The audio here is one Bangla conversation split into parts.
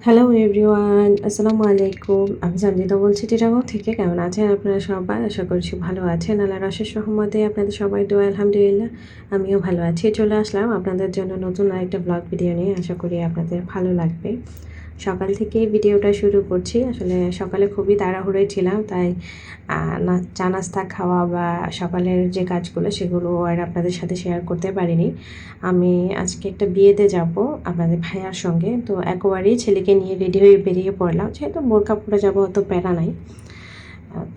হ্যালো এভরিওয়ান, আসসালামু আলাইকুম। আমি সঞ্জিতা বলছি টিটাগং থেকে। কেমন আছেন আপনারা সবাই? আশা করছি ভালো আছেন। আল্লাহর অশেষ রহমতে আপনাদের সবাই দোয়া আলহামদুলিল্লাহ আমিও ভালো আছি। চলে আসলাম আপনাদের জন্য নতুন আরেকটা ব্লগ ভিডিও নিয়ে। আশা করি আপনাদের ভালো লাগবে। সকাল থেকেই ভিডিওটা শুরু করছি। আসলে সকালে খুবই তাড়াহুড়োয় ছিলাম, তাই চা নাস্তা খাওয়া বা সকালের যে কাজগুলো সেগুলো আর আপনাদের সাথে শেয়ার করতে পারিনি। আমি আজকে একটা বিয়েতে যাব আপনাদের ভাইয়ার সঙ্গে, তো একেবারেই ছেলেকে নিয়ে রেডি হয়ে বেরিয়ে পড়লাম। যেহেতু বোরকা পরে যাবো, অত প্যারা নাই।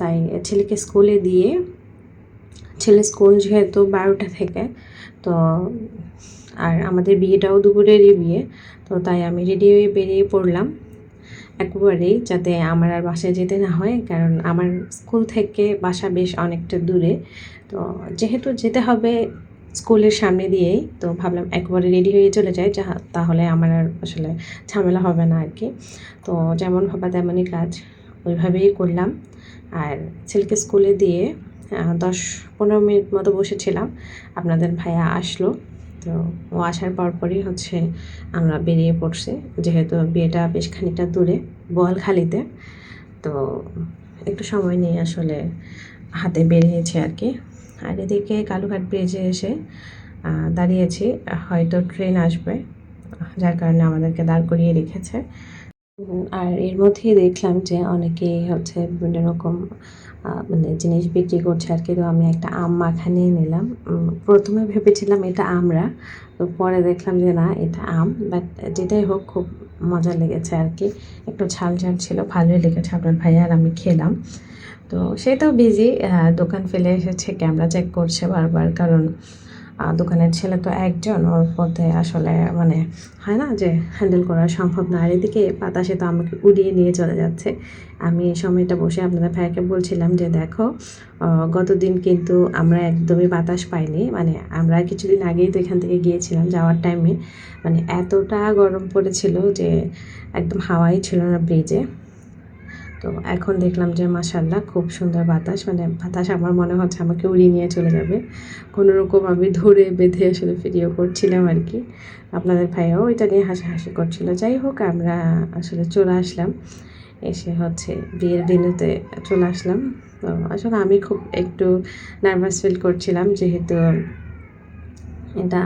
তাই ছেলেকে স্কুলে দিয়ে, ছেলে স্কুল যেহেতু 12টা থেকে, তো আর আমাদের বিয়েটাও দুপুরেরই বিয়ে, তো তাই আমি রেডি হয়ে বেরিয়ে পড়লাম একেবারেই, যাতে আমার আর বাসায় যেতে না হয়, কারণ আমার স্কুল থেকে বাসা বেশ অনেকটা দূরে। তো যেহেতু যেতে হবে স্কুলের সামনে দিয়েই, তো ভাবলাম একবারে রেডি হয়ে চলে যাই, তাহলে আমার আর আসলে ঝামেলা হবে না আর কি। তো যেমন ভাবা তেমনই কাজ, ওইভাবেই করলাম। আর ছেলেকে স্কুলে দিয়ে 10-15 মিনিট মতো বসেছিলাম। আপনাদের ভাইয়া আসলো, তো ও আসার পরপরই আমরা বেরিয়ে পড়ছি। যেহেতু বিয়েটা বেশ খানিকটা দূরে, বোয়ালখালীতে, তো একটু সময় নিয়ে আসলে হাতে বেরিয়েছি আর কি। আর এদিকে কালুঘাট ব্রিজে এসে দাঁড়িয়েছি, হয়তো ট্রেন আসবে, যার কারণে আমাদেরকে দাঁড় করিয়ে রেখেছে। আর এর মধ্যেই দেখলাম যে অনেকেই বিভিন্ন রকম মানে জিনিস বিক্রি করছে আর কি। তো আমি একটা আম মাখা নিয়ে নিলাম। প্রথমে ভেবেছিলাম এটা আমরা, তো পরে দেখলাম যে না, এটা আম। বাট যেটাই হোক, খুব মজা লেগেছে আর কি। একটু ঝাল ঝাল ছিল, ভালোই লেগেছে। আপনার ভাইয়া আর আমি খেলাম। তো সে তো বিজি, দোকান ফেলে এসেছে, ক্যামেরা চেক করছে বারবার, কারণ দোকানের ছেলে তো একজন, ওর মধ্যে আসলে মানে হয় না যে হ্যান্ডেল করা সম্ভব না। আর এদিকে বাতাসে তো আমাকে উড়িয়ে নিয়ে চলে যাচ্ছে। আমি এই সময়টা বসে আপনাদের ভাইয়াকে বলছিলাম যে দেখো, গতদিন কিন্তু আমরা একদমই বাতাস পাইনি। মানে আমরা কিছুদিন আগেই তো এখান থেকে গিয়েছিলাম, যাওয়ার টাইমে মানে এতটা গরম পড়েছিল যে একদম হাওয়াই ছিল না ব্রিজে। তো এখন দেখলাম যে মাশাআল্লাহ খুব সুন্দর বাতাস, মানে বাতাস আমার মনে হচ্ছে আমাকে উড়িয়ে নিয়ে চলে যাবে। কোনো রকম আমি ধরে বেঁধে আসলে ভিডিও করছিলাম আর কি। আপনাদের ভাইয়াও এটা নিয়ে হাসাহাসি করছিল। যাই হোক, আমরা আসলে চলে আসলাম। এসে বিয়ের ভেন্যুতে চলে আসলাম। তো আসলে আমি খুব একটু নার্ভাস ফিল করছিলাম, যেহেতু এটা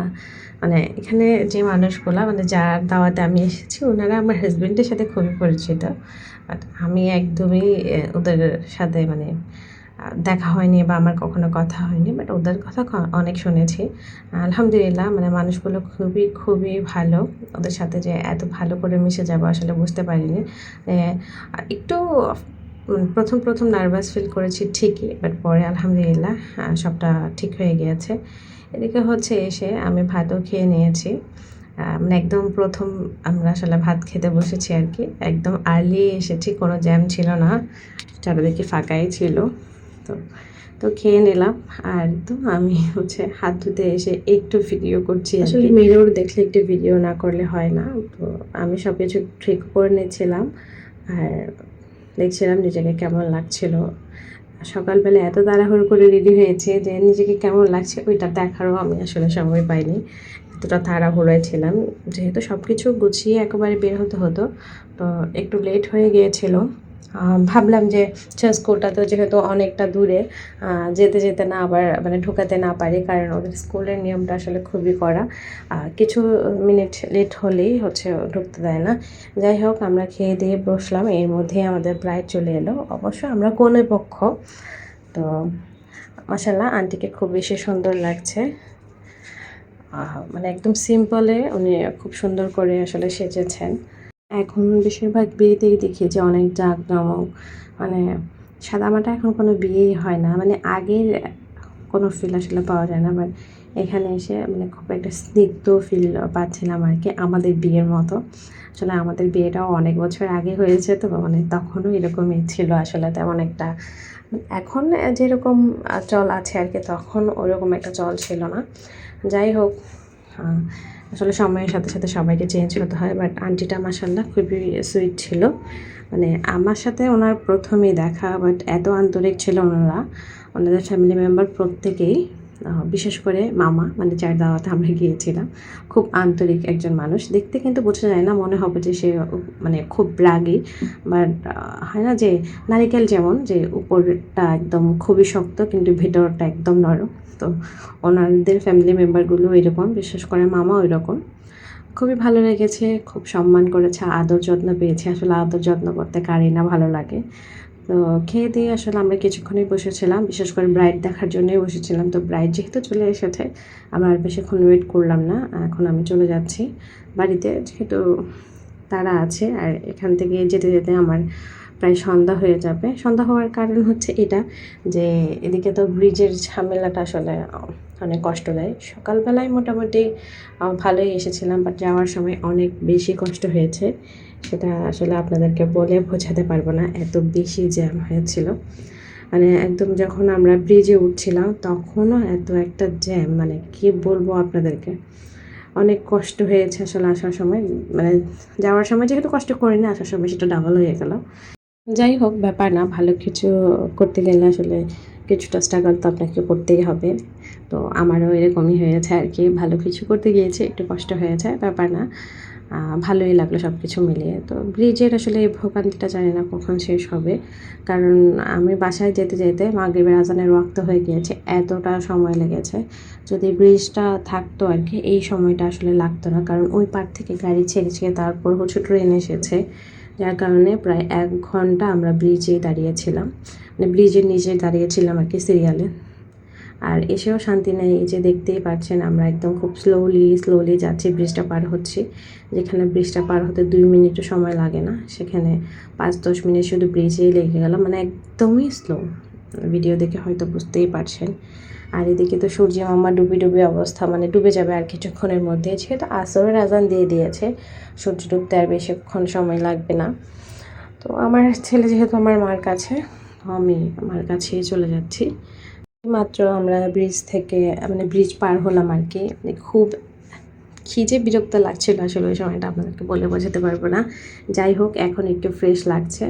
মানে এখানে যে মানুষগুলা, মানে যার দাওয়াতে আমি এসেছি, ওনারা আমার হাজব্যান্ডের সাথে খুবই পরিচিত। বাট আমি একদমই ওদের সাথে মানে দেখা হয়নি বা আমার কখনো কথা হয়নি, বাট ওদের কথা অনেক শুনেছি। আলহামদুলিল্লাহ, মানে মানুষগুলো খুবই খুবই ভালো। ওদের সাথে যে এত ভালো করে মিশে যাবো আসলে বুঝতে পারিনি। একটু প্রথম প্রথম নার্ভাস ফিল করেছি ঠিকই, বাট পরে আলহামদুলিল্লাহ সবটা ঠিক হয়ে গিয়েছে। এদিকে এসে আমি ভাতও খেয়ে নিয়েছি। মানে একদম প্রথম আমরা আসলে ভাত খেতে বসেছি আর কি। একদম আর্লি এসেছি, কোনো জ্যাম ছিল না, চারিদিকে ফাঁকাই ছিল। তো তো খেয়ে নিলাম। আর তো আমি হাত ধুতে এসে একটু ভিডিও করছি। আসলে মিরর দেখলে একটু ভিডিও না করলে হয় না। তো আমি সব কিছু ঠিক করে নিচ্ছিলাম আর দেখছিলাম নিজেকে কেমন লাগছিল। সকালবেলা এত তাড়াহুড়ো করে রেডি হয়েছে যে নিজেকে কেমন লাগছে ওইটা দেখারও আমি আসলে সময় পাইনি। এতটা তাড়াহুড়োয় ছিলাম, যেহেতু সব কিছু গুছিয়ে একেবারে বের হতে হতো, তো একটু লেট হয়ে গিয়েছিল। ভাবলাম যে স্কুলটা তো যেহেতু অনেকটা দূরে, যেতে যেতে না আবার মানে ঢোকাতে না পারি, কারণ ওদের স্কুলের নিয়মটা আসলে খুবই কড়া। কিছু মিনিট লেট হলেই ঢুকতে দেয় না। যাই হোক, আমরা খেয়ে দিয়ে বসলাম, এর মধ্যে আমাদের ব্রাইড চলে এলো। অবশ্য আমরা কনে পক্ষ। তো মাশাআল্লাহ, আন্টিকে খুব বেশি সুন্দর লাগছে। মানে একদম সিম্পলে উনি খুব সুন্দর করে আসলে সেজেছেন। এখন বেশিরভাগ বিয়েতেই দেখি যে অনেক জাঁকজমক, মানে সাদামাটা এখন কোনো বিয়েই হয় না। মানে আগের কোনো ফিল আসলে পাওয়া যায় না, বাট এখানে এসে মানে খুব একটা স্নিগ্ধ ফিল পাচ্ছিলাম আর কি, আমাদের বিয়ের মতো। আসলে আমাদের বিয়েটাও অনেক বছর আগে হয়েছে, তো মানে তখনও এরকমই ছিল আসলে, তেমন একটা এখন যেরকম চল আছে আর কি, তখন ওরকম একটা চল ছিল না। যাই হোক, আসলে সময়ের সাথে সাথে সবাইকে চেঞ্জ হতে হয়। বাট আন্টিটা মাশাআল্লাহ খুবই সুইট ছিল। মানে আমার সাথে ওনার প্রথমেই দেখা, বাট এত আন্তরিক ছিল ওনারা, ওনাদের ফ্যামিলি মেম্বার প্রত্যেকেই। বিশেষ করে মামা মানে যার দাওয়াতে আমরা গিয়েছিলাম, খুব আন্তরিক একজন মানুষ। দেখতে কিন্তু বোঝা যায় না, মনে হবে যে সে মানে খুব রাগী, বাট হয় না যে নারিকেল যেমন যে উপরটা একদম খুবই শক্ত কিন্তু ভেতরটা একদম নরম, তো ওনাদের ফ্যামিলি মেম্বারগুলো এরকম, বিশেষ করে মামা ওই রকম। খুবই ভালো লেগেছে, খুব সম্মান করেছে, আদর যত্ন পেয়েছে। আসলে আদর যত্ন করতে কারই না ভালো লাগে। তো খেয়ে দিয়ে আসলে আমরা কিছুক্ষণই বসেছিলাম, বিশেষ করে ব্রাইড দেখার জন্যই বসেছিলাম। তো ব্রাইড যেহেতু চলে এসেছে, আমরা আর বেশিক্ষণ ওয়েট করলাম না, এখন আমি চলে যাচ্ছি বাড়িতে, যেহেতু তারা আছে। আর এখান থেকে যেতে যেতে আমার প্রায় সন্ধ্যা হয়ে যাবে। সন্ধ্যা হওয়ার কারণ হচ্ছে এটা যে এদিকে তো ব্রিজের ঝামেলাটা আসলে অনেক কষ্ট দেয়। সকালবেলায় মোটামুটি ভালোই এসেছিলাম, বাট যাওয়ার সময় অনেক বেশি কষ্ট হয়েছে। সেটা আসলে আপনাদেরকে বলে বোঝাতে পারবো না, এত বেশি জ্যাম হয়েছিল। মানে একদম যখন আমরা ব্রিজে উঠছিলাম তখনও এত একটা জ্যাম, মানে কি বলবো আপনাদেরকে, অনেক কষ্ট হয়েছে আসলে আসার সময়। মানে যাওয়ার সময় যেহেতু কষ্ট করি না, আসার সময় সেটা ডাবল হয়ে গেল। যাই হোক, ব্যাপার না, ভালো কিছু করতে গেলে আসলে কিছুটা স্ট্রাগল তো আপনাকে করতেই হবে। তো আমারও এরকমই হয়েছে আর কি, ভালো কিছু করতে গিয়েছে, একটু কষ্ট হয়েছে, ব্যাপার না। ভালোই লাগলো সব কিছু মিলিয়ে। তো ব্রিজের আসলে এই ভোগান্তিটা জানি না কখন শেষ হবে, কারণ আমি বাসায় যেতে যেতে মাগরিবের আজানের ওয়াক্ত হয়ে গিয়েছে, এতটা সময় লেগেছে। যদি ব্রিজটা থাকতো আর কি, এই সময়টা আসলে লাগতো না, কারণ ওই পার থেকে গাড়ি ছেড়েছে, তারপর হচ্ছে ট্রেন এসেছে, যার কারণে প্রায় 1 ঘন্টা আমরা ব্রিজেই দাঁড়িয়েছিলাম, মানে ব্রিজের নিচে দাঁড়িয়েছিলাম আর কি সিরিয়ালে। আর এসেও শান্তি নেই, এই যে দেখতেই পাচ্ছেন আমরা একদম খুব স্লোলি যাচ্ছি, ব্রিজটা পার হচ্ছি। যেখানে ব্রিজটা পার হতে 2 মিনিটও সময় লাগে না, সেখানে 5-10 মিনিট শুধু ব্রিজেই লেগে গেল, মানে একদমই স্লো। ভিডিও দেখে হয়তো বুঝতেই পারছেন। আর এদিকে তো সূর্য মামা ডুবি অবস্থা, মানে ডুবে যাবে আর কিছুক্ষণের মধ্যে, যেহেতু আসরের আজান দিয়ে দিয়েছে, সূর্য ডুবতে আর বেশিক্ষণ সময় লাগবে না। তো আমার ছেলে যেহেতু আমার মার কাছে, তো আমি আমার কাছেই চলে যাচ্ছি। মাত্র আমরা ব্রিজ থেকে মানে ব্রিজ পার হলাম আর কি, মানে খুব খিজে বিরক্ত লাগছিল আসলে ওই সময়টা, আপনাদেরকে বলে বোঝাতে পারবো না। যাই হোক, এখন একটু ফ্রেশ লাগছে।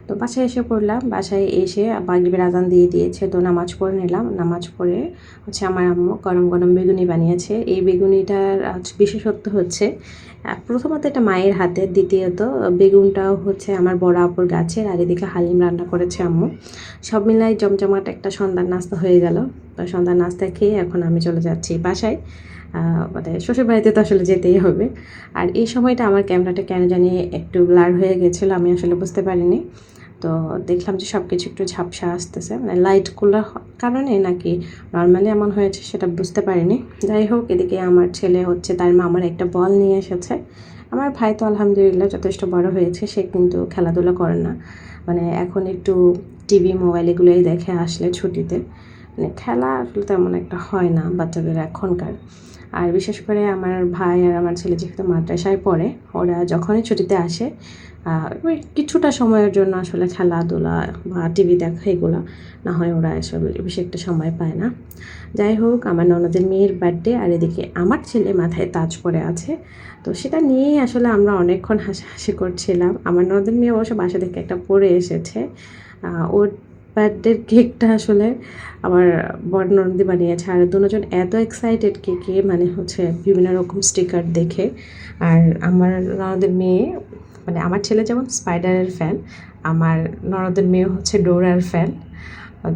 তো বাসায় এসে পড়লাম, বাসায় এসে মাগরিবের আজান দিয়ে দিয়েছে, তো নামাজ পড়ে নিলাম। নামাজ পড়ে হচ্ছে আমার আম্মু গরম গরম বেগুনি বানিয়েছে। এই বেগুনিটার বিশেষত্ব হচ্ছে প্রথমত এটা মায়ের হাতে, দ্বিতীয়ত বেগুনটাও হচ্ছে আমার বড় আপুর গাছের, আর এদিকে হালিম রান্না করেছে আম্মু। সব মিলাই জমজমাট একটা সন্ধ্যার নাস্তা হয়ে গেল। তো সন্ধ্যার নাস্তা খেয়ে এখন আমি চলে যাচ্ছি বাসায়। মানে শ্বশুরবাড়িতে তো আসলে যেতেই হবে। আর এই সময়টা আমার ক্যামেরাটা কেন জানি একটু ব্লার হয়ে গেছিলো, আমি আসলে বুঝতে পারিনি। তো দেখলাম যে সব কিছু একটু ঝাপসা আসতেছে, মানে লাইটগুলোর কারণে নাকি নর্মালি এমন হয়েছে সেটা বুঝতে পারিনি। যাই হোক, এদিকে আমার ছেলে হচ্ছে তার মামার একটা বল নিয়ে এসেছে। আমার ভাই তো আলহামদুলিল্লাহ যথেষ্ট বড় হয়েছে, সে কিন্তু খেলাধুলা করে না, মানে এখন একটু টিভি মোবাইল এগুলোই দেখে আসলে ছুটিতে, মানে খেলা আসলে তেমন একটা হয় না বাচ্চাদের এখনকার। আর বিশেষ করে আমার ভাই আর আমার ছেলে যেহেতু মাদ্রাসায় পড়ে, ওরা যখনই ছুটিতে আসে ওই কিছুটা সময়ের জন্য আসলে খেলাধুলা বা টিভি দেখা এগুলো, না হয় ওরা আসলে বেশি একটা সময় পায় না। যাই হোক, আমার ননদের মেয়ের বার্থডে, আর এদিকে আমার ছেলে মাথায় তাজ পরে আছে, তো সেটা নিয়েই আসলে আমরা অনেকক্ষণ হাসাহাসি করছিলাম। আমার ননদের মেয়ে অবশ্য বাসা থেকে একটা পরে এসেছে, ওর বার্থডের কেকটা আসলে আমার বড় ননদি বানিয়েছে। আর দুজন এত এক্সাইটেড কেকে, মানে হচ্ছে বিভিন্ন রকম স্টিকার দেখে। আর আমার ননদের মেয়ে, মানে আমার ছেলে যেমন স্পাইডারের ফ্যান, আমার ননদের মেয়ে হচ্ছে ডোরার ফ্যান।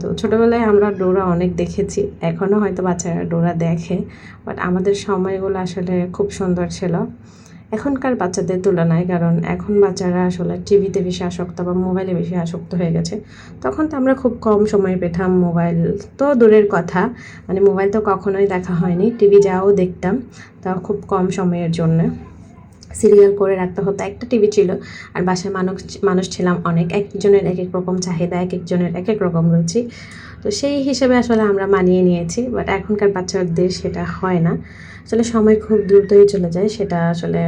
তো ছোটোবেলায় আমরা ডোরা অনেক দেখেছি, এখনও হয়তো বাচ্চারা ডোরা দেখে, বাট আমাদের সময়গুলো আসলে খুব সুন্দর ছিল এখনকার বাচ্চাদের তুলনায়, কারণ এখন বাচ্চারা আসলে টিভিতে বেশি আসক্ত বা মোবাইলে বেশি আসক্ত হয়ে গেছে। তখন তো আমরা খুব কম সময় পেতাম, মোবাইল তো দূরের কথা, মানে মোবাইল তো কখনোই দেখা হয়নি, টিভি যাও দেখতাম তাও খুব কম সময়ের জন্য। সিরিয়াল করে রাখতে হতো, একটা টিভি ছিল, আর বাসায় মানুষ ছিলাম অনেক, একজনের এক এক রকম চাহিদা, এক একজনের এক এক রকম রুচি, তো সেই হিসেবে আসলে আমরা মানিয়ে নিয়েছি। বাট এখনকার বাচ্চাদের সেটা হয় না, আসলে সময় খুব দ্রুতই চলে যায়, সেটা আসলে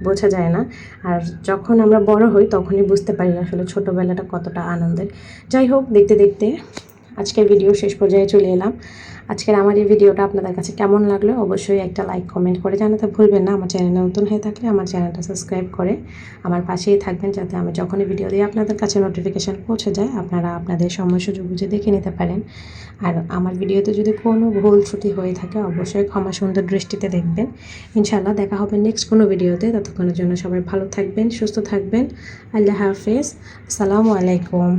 বোঝা যায় না। আর যখন আমরা বড় হই তখনই বুঝতে পারি আসলে ছোটোবেলাটা কতটা আনন্দের। যাই হোক, দেখতে দেখতে আজকের ভিডিও শেষ পর্যায়ে চলে এলাম। আজকের আমার এই ভিডিওটা আপনাদের কাছে কেমন লাগলো অবশ্যই একটা লাইক কমেন্ট করে জানাতে ভুলবেন না। আমার চ্যানেলে নতুন হয়ে থাকলে আমার চ্যানেলটা সাবস্ক্রাইব করে আমার পাশেই থাকবেন, যাতে আমি যখনই ভিডিও দিই আপনাদের কাছে নোটিফিকেশান পৌঁছে যায়, আপনারা আপনাদের সময় সুযোগ বুঝে দেখে নিতে পারেন। আর আমার ভিডিওতে যদি কোনো ভুল ত্রুটি হয়ে থাকে অবশ্যই ক্ষমা সুন্দর দৃষ্টিতে দেখবেন। ইনশাআল্লাহ দেখা হবে নেক্সট কোনো ভিডিওতে। ততক্ষণের জন্য সবাই ভালো থাকবেন, সুস্থ থাকবেন। আল্লাহ হাফেজ, আসসালামু আলাইকুম।